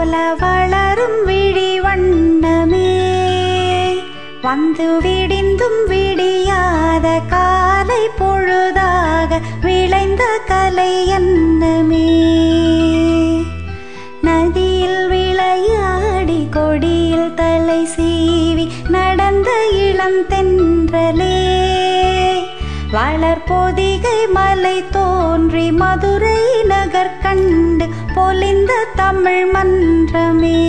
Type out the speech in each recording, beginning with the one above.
போல வளரும் விழி வண்ணமே, வந்து விடிந்தும் விடியாத காலை பொழுதாக விளைந்த கலை எண்ணமே. நதியில் விளையாடி கொடியில் தலை சீவி நடந்த இளம் தென்றலே, வளர்பொதிகை மலை தோன்றி மதுரை நகர் கண்டு பொலிந்த தமிழ் மன்றமே.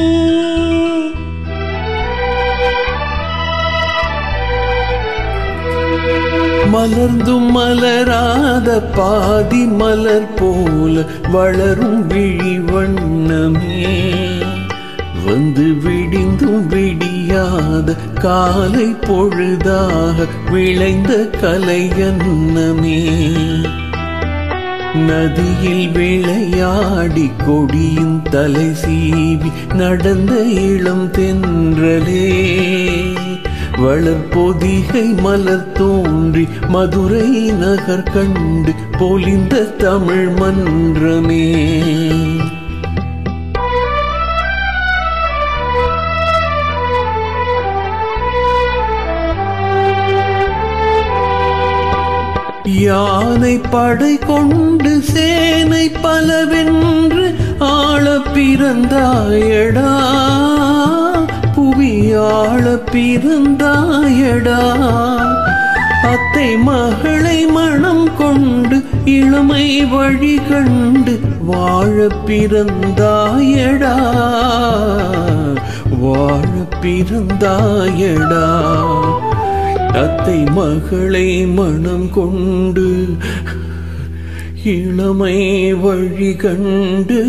மலர்ந்தும் மலராத பாதி மலர் போல வளரும் விழி வண்ணமே, வந்து விடிந்தும் விடியாத காலை பொழுதாக விளைந்த கலை எண்ணமே. நதியில் விளையாடி கொடியின் தலை சீவி நடந்த இளம் தென்றலே, வளர்பொதிகை மலர் தோன்றி மதுரை நகர் கண்டு பொலிந்த தமிழ் மன்றமே. யானை படை கொண்டு சேனை பலவென்று ஆள பிறந்தாயடா, புவியாள பிறந்தாயடா. அத்தை மகளை மனம் கொண்டு இளமை வழி கண்டு வாழ பிறந்தாயடா, வாழ பிறந்தாயடா. அத்தை மகளை மனம் கொண்டு இளமை வழி கண்டு,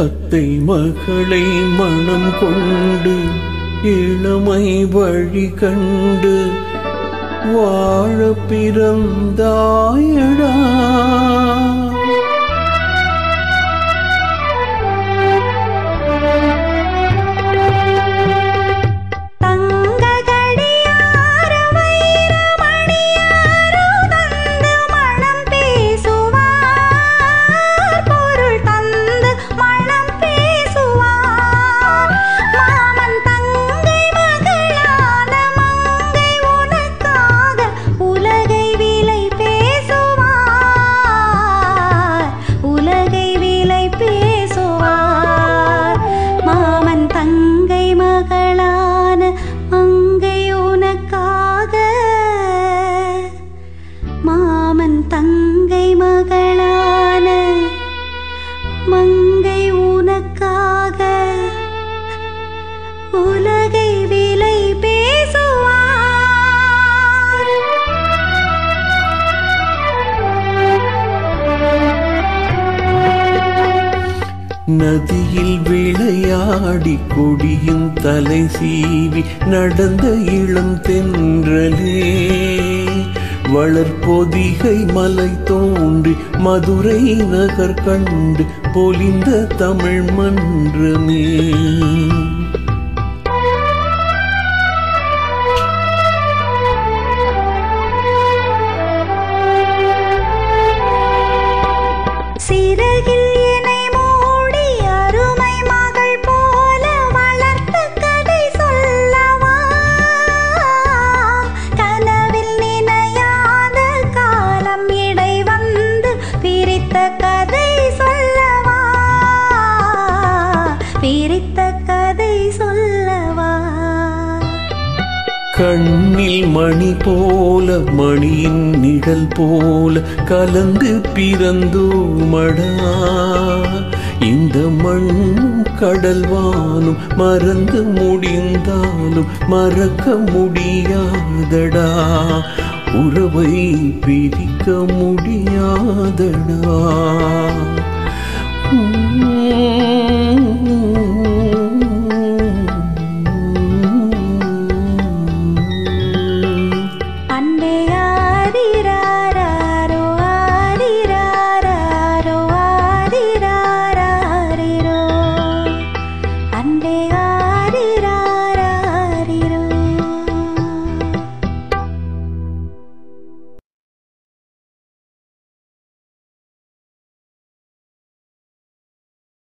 அத்தை மகளை மனம் கொண்டு இளமை வழி கண்டு வாழ பிறந்தாயடா. தங்கை மகளான மங்கை உனக்காக உலகை விலை பேசுவார். நதியில் விளையாடி கொடியின் தலை சீவி நடந்த இளம் தென்றலே, வளர்பொதிகை மலை தோன்றி மதுரை நகர் கண்டு பொலிந்த தமிழ் மன்றமே. சிறகில் இணை மூடி அருமை மகள் போல வளர்த்த கதை சொல்லவா, கனவில் நினையாத காலம் இடை வந்து பிரித்த கதை சொல்லவா, பிரித்த கதை சொல்லவா. கண்ணில் மணி போல மணியின் நிழல் போல கலந்து பிறந்தோமடா, இந்த மண் கடல் வானும் மறந்து முடிந்தாலும் மறக்க முடியாதடா, உறவை பிரிக்க முடியாதடா.